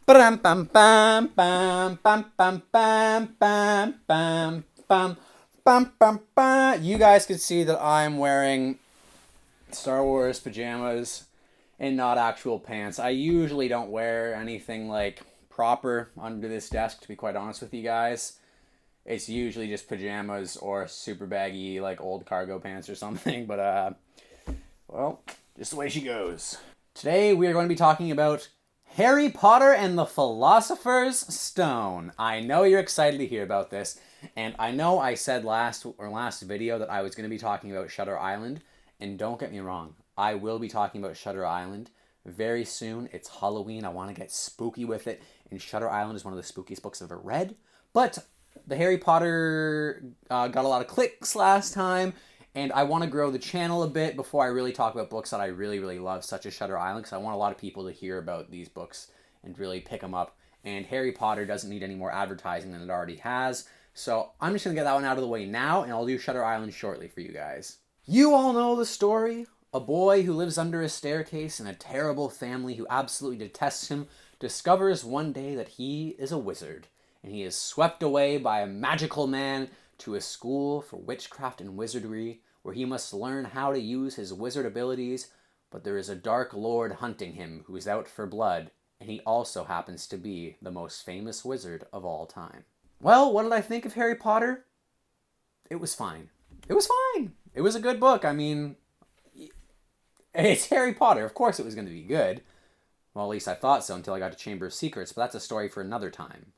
Bam bam bam bam bam bam bam bam bam bam bam bam bam. You guys can see that I'm wearing Star Wars pajamas and not actual pants. I usually don't wear anything like proper under this desk, to be quite honest with you guys. It's usually just pajamas or super baggy like old cargo pants or something, but well, just the way she goes. Today we are going to be talking about Harry Potter and the Philosopher's Stone. I know you're excited to hear about this, and I know I said last video that I was going to be talking about Shutter Island, and don't get me wrong, I will be talking about Shutter Island very soon. It's Halloween. I want to get spooky with it, and Shutter Island is one of the spookiest books I've ever read. But the Harry Potter got a lot of clicks last time, and I want to grow the channel a bit before I really talk about books that I really, really love, such as Shutter Island, because I want a lot of people to hear about these books and really pick them up. And Harry Potter doesn't need any more advertising than it already has. So I'm just going to get that one out of the way now, and I'll do Shutter Island shortly for you guys. You all know the story. A boy who lives under a staircase in a terrible family who absolutely detests him discovers one day that he is a wizard, and he is swept away by a magical man to a school for witchcraft and wizardry, where he must learn how to use his wizard abilities, but there is a dark lord hunting him who is out for blood, and he also happens to be the most famous wizard of all time. Well, what did I think of Harry Potter? It was fine. It was fine. It was a good book. I mean, it's Harry Potter. Of course it was going to be good. Well, at least I thought so until I got to Chamber of Secrets, but that's a story for another time.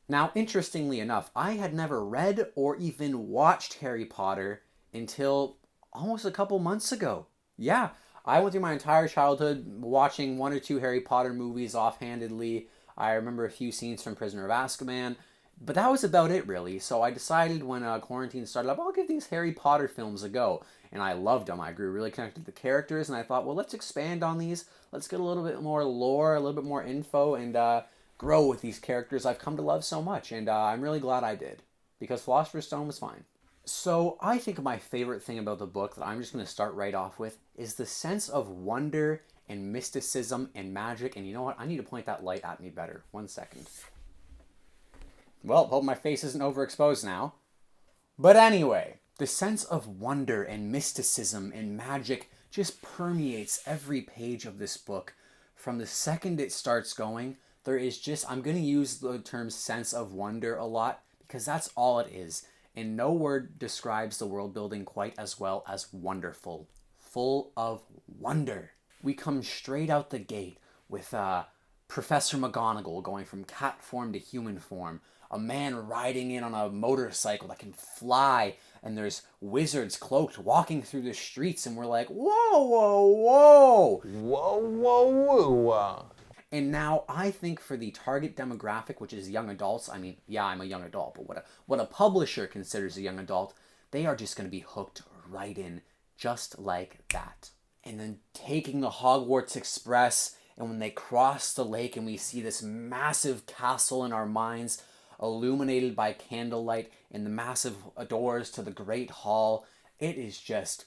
Now, interestingly enough, I had never read or even watched Harry Potter until almost a couple months ago. Yeah, I went through my entire childhood watching one or two Harry Potter movies offhandedly. I remember a few scenes from Prisoner of Azkaban, but that was about it, really. So I decided when quarantine started up, I'll give these Harry Potter films a go. And I loved them. I grew really connected to the characters, and I thought, well, let's expand on these. Let's get a little bit more lore, a little bit more info, and grow with these characters I've come to love so much, and I'm really glad I did, because Philosopher's Stone was fine. So I think my favorite thing about the book that I'm just going to start right off with is the sense of wonder and mysticism and magic, and you know what? I need to point that light at me better. 1 second. Well, hope my face isn't overexposed now. But anyway, the sense of wonder and mysticism and magic just permeates every page of this book. From the second it starts going, there is just, I'm going to use the term sense of wonder a lot because that's all it is. And no word describes the world building quite as well as wonderful. Full of wonder. We come straight out the gate with Professor McGonagall going from cat form to human form. A man riding in on a motorcycle that can fly. And there's wizards cloaked walking through the streets. And we're like, whoa, whoa, whoa. Whoa, whoa, whoa. And now I think for the target demographic, which is young adults, I mean, yeah, I'm a young adult, but what a publisher considers a young adult, they are just going to be hooked right in just like that. And then taking the Hogwarts Express, and when they cross the lake and we see this massive castle in our minds, illuminated by candlelight and the massive doors to the Great Hall, it is just,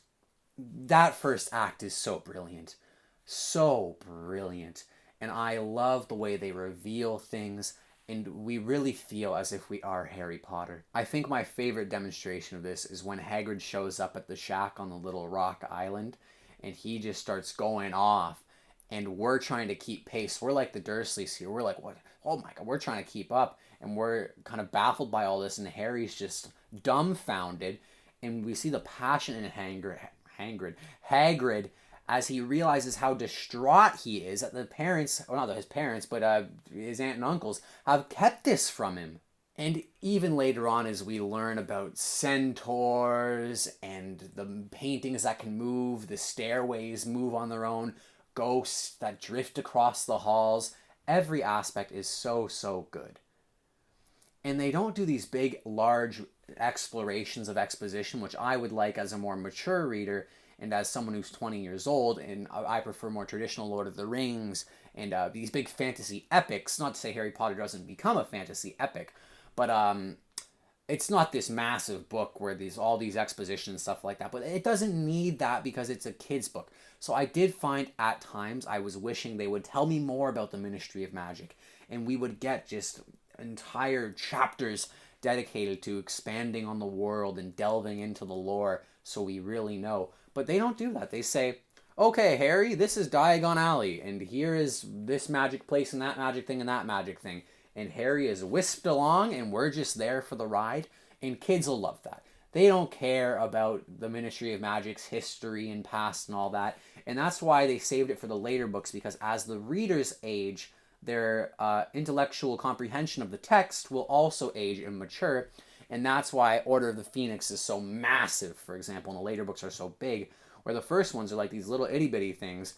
that first act is so brilliant. So brilliant. And I love the way they reveal things, and we really feel as if we are Harry Potter. I think my favorite demonstration of this is when Hagrid shows up at the shack on the little rock island, and he just starts going off, and we're trying to keep pace. We're like the Dursleys here. We're like, what? Oh my God, we're trying to keep up, and we're kind of baffled by all this, and Harry's just dumbfounded, and we see the passion in Hagrid as he realizes how distraught he is that the parents, well, not his parents, but his aunt and uncles have kept this from him. And even later on, as we learn about centaurs and the paintings that can move, the stairways move on their own, ghosts that drift across the halls, every aspect is so, so good. And they don't do these big, large explorations of exposition, which I would like as a more mature reader and as someone who's 20 years old, and I prefer more traditional Lord of the Rings and these big fantasy epics. Not to say Harry Potter doesn't become a fantasy epic, but it's not this massive book where these all these expositions and stuff like that, but it doesn't need that because it's a kid's book. So I did find at times I was wishing they would tell me more about the Ministry of Magic, and we would get just entire chapters dedicated to expanding on the world and delving into the lore so we really know. But they don't do that. They say, okay, Harry, this is Diagon Alley, and here is this magic place and that magic thing and that magic thing. And Harry is whisked along, and we're just there for the ride. And kids will love that. They don't care about the Ministry of Magic's history and past and all that. And that's why they saved it for the later books, because as the readers age, their intellectual comprehension of the text will also age and mature. And that's why Order of the Phoenix is so massive, for example, and the later books are so big, where the first ones are like these little itty bitty things.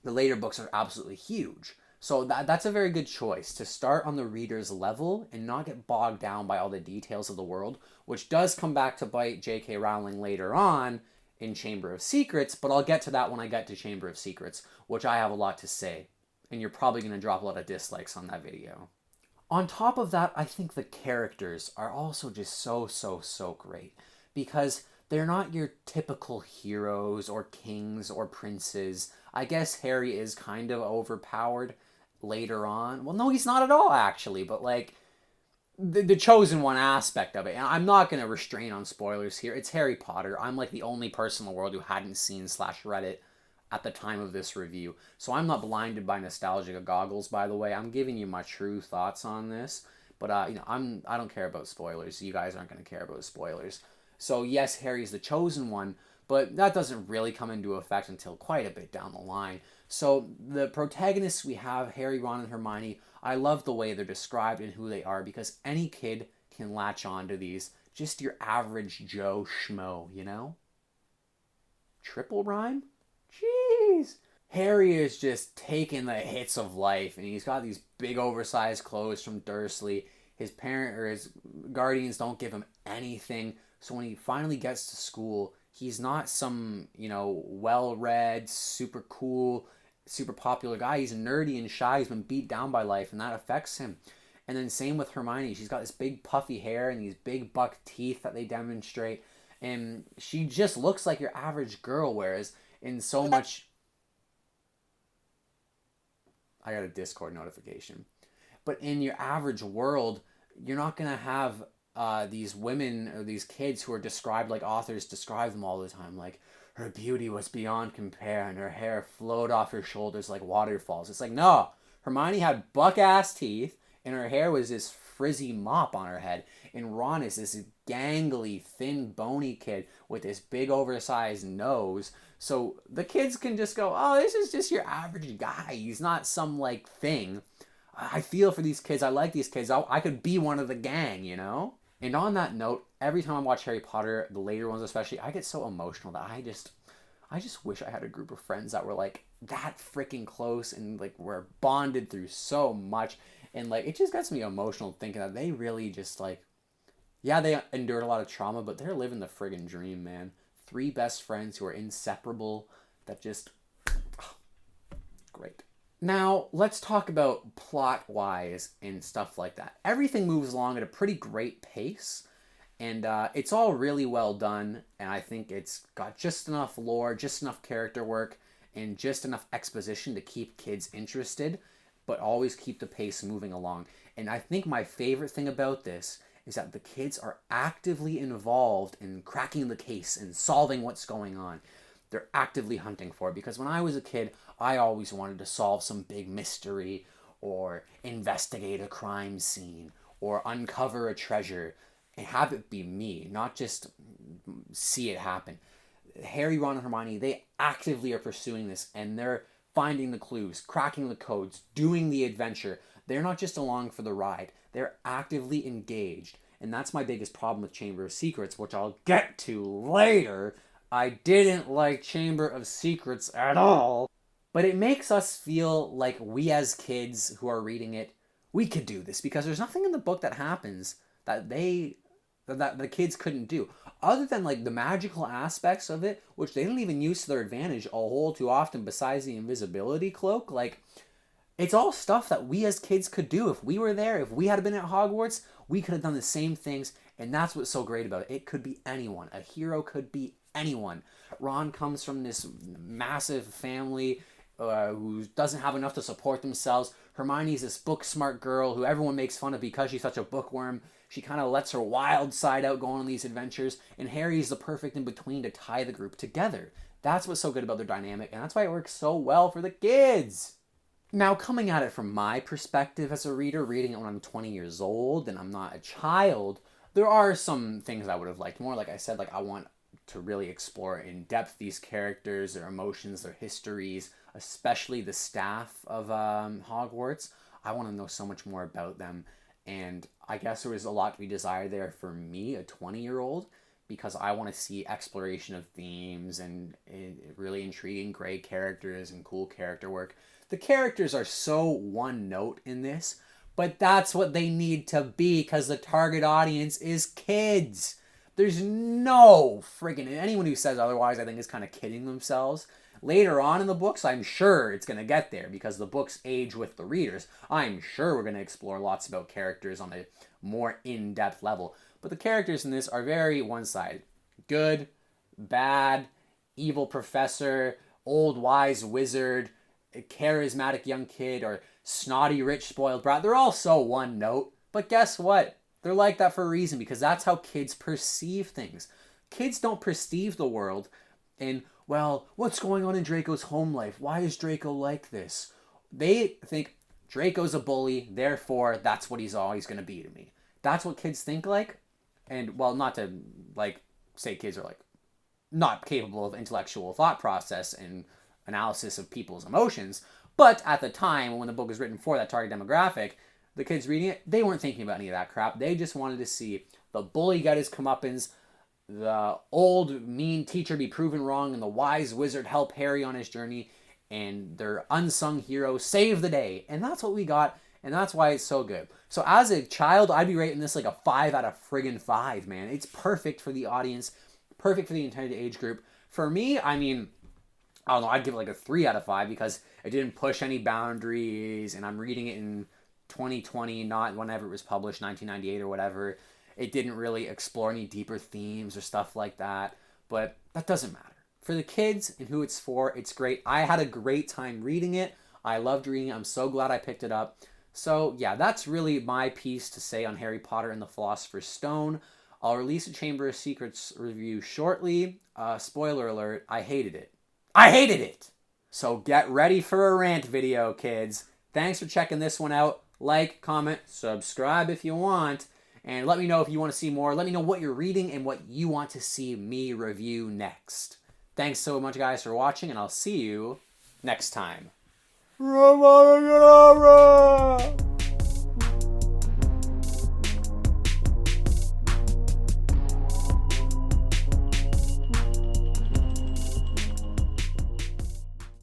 The later books are absolutely huge. So that's a very good choice, to start on the reader's level and not get bogged down by all the details of the world, which does come back to bite J.K. Rowling later on in Chamber of Secrets, but I'll get to that when I get to Chamber of Secrets, which I have a lot to say, and you're probably going to drop a lot of dislikes on that video. On top of that, I think the characters are also just so great, because they're not your typical heroes or kings or princes. I guess Harry is kind of overpowered later on. Well, no, he's not at all, actually, but like the chosen one aspect of it. And I'm not going to restrain on spoilers here. It's Harry Potter. I'm like the only person in the world who hadn't seen / read it at the time of this review. So I'm not blinded by nostalgia goggles, by the way. I'm giving you my true thoughts on this. But I don't care about spoilers. You guys aren't going to care about spoilers. So yes, Harry's the chosen one, but that doesn't really come into effect until quite a bit down the line. So the protagonists we have, Harry, Ron, and Hermione, I love the way they're described and who they are, because any kid can latch on to these. Just your average Joe Schmo, you know? Triple rhyme? Jeez! Harry is just taking the hits of life, and he's got these big oversized clothes from Dursley. His parent or his guardians don't give him anything. So when he finally gets to school, he's not some, well-read, super cool, super popular guy. He's nerdy and shy. He's been beat down by life, and that affects him. And then same with Hermione. She's got this big puffy hair and these big buck teeth that they demonstrate. And she just looks like your average girl, whereas in so much... I got a Discord notification. But in your average world, you're not going to have these women or these kids who are described like authors describe them all the time. Like, her beauty was beyond compare and her hair flowed off her shoulders like waterfalls. It's like, no. Hermione had buck-ass teeth and her hair was this frizzy mop on her head. And Ron is this gangly, thin, bony kid with this big oversized nose. So the kids can just go, oh, this is just your average guy. He's not some, like, thing. I feel for these kids. I like these kids. I could be one of the gang, you know? And on that note, every time I watch Harry Potter, the later ones especially, I get so emotional that I just wish I had a group of friends that were, like, that freaking close and, like, were bonded through so much. And, like, it just gets me emotional thinking that they really just, like, yeah, they endured a lot of trauma, but they're living the friggin' dream, man. 3 best friends who are inseparable, that just... great. Now, let's talk about plot-wise and stuff like that. Everything moves along at a pretty great pace, and it's all really well done, and I think it's got just enough lore, just enough character work, and just enough exposition to keep kids interested, but always keep the pace moving along. And I think my favorite thing about this is that the kids are actively involved in cracking the case and solving what's going on. They're actively hunting for it, because when I was a kid, I always wanted to solve some big mystery or investigate a crime scene or uncover a treasure and have it be me, not just see it happen. Harry, Ron, and Hermione, they actively are pursuing this, and they're finding the clues, cracking the codes, doing the adventure. They're not just along for the ride. They're actively engaged. And that's my biggest problem with Chamber of Secrets, which I'll get to later. I didn't like Chamber of Secrets at all. But it makes us feel like we as kids who are reading it, we could do this, because there's nothing in the book that happens that that the kids couldn't do. Other than like the magical aspects of it, which they don't even use to their advantage a whole too often besides the invisibility cloak. Like, it's all stuff that we as kids could do. If we were there, if we had been at Hogwarts, We could have done the same things, and that's what's so great about it. It could be anyone. A hero could be anyone. Ron comes from this massive family who doesn't have enough to support themselves. Hermione's this book smart girl who everyone makes fun of because she's such a bookworm. She kind of lets her wild side out going on these adventures, and Harry's the perfect in between to tie the group together. That's what's so good about their dynamic, and that's why it works so well for the kids. Now, coming at it from my perspective as a reader, reading it when I'm 20 years old and I'm not a child, there are some things I would have liked more. Like I said, like I want to really explore in depth these characters, their emotions, their histories, especially the staff of Hogwarts. I want to know so much more about them. And I guess there was a lot to be desired there for me, a 20-year-old, because I want to see exploration of themes and really intriguing gray characters and cool character work. The characters are so one note in this, but that's what they need to be because the target audience is kids. There's no friggin' anyone who says otherwise, I think, is kind of kidding themselves. Later on in the books, I'm sure it's going to get there because the books age with the readers. I'm sure we're going to explore lots about characters on a more in-depth level. But the characters in this are very one-sided. Good, bad, evil professor, old wise wizard, charismatic young kid, or snotty rich spoiled brat. They're all so one note. But guess what? They're like that for a reason because that's how kids perceive things. Kids don't perceive the world in, well, what's going on in Draco's home life? Why is Draco like this? They think Draco's a bully, therefore that's what he's always going to be to me. That's what kids think like. And, well, not to, like, say kids are, like, not capable of intellectual thought process and analysis of people's emotions, but at the time when the book was written for that target demographic, the kids reading it, they weren't thinking about any of that crap. They just wanted to see the bully get his comeuppance, the old mean teacher be proven wrong, and the wise wizard help Harry on his journey, and their unsung hero save the day. And that's what we got, and that's why it's so good. So as a child, I'd be rating this like a 5 out of friggin' 5, man. It's perfect for the audience, perfect for the intended age group. For me, I mean, I don't know, I'd give it like a 3 out of 5 because it didn't push any boundaries, and I'm reading it in 2020, not whenever it was published, 1998 or whatever. It didn't really explore any deeper themes or stuff like that, but that doesn't matter. For the kids and who it's for, it's great. I had a great time reading it. I loved reading it. I'm so glad I picked it up. So yeah, that's really my piece to say on Harry Potter and the Philosopher's Stone. I'll release a Chamber of Secrets review shortly. Spoiler alert, I hated it. I hated it! So get ready for a rant video, kids. Thanks for checking this one out. Like, comment, subscribe if you want. And let me know if you want to see more. Let me know what you're reading and what you want to see me review next. Thanks so much, guys, for watching, and I'll see you next time.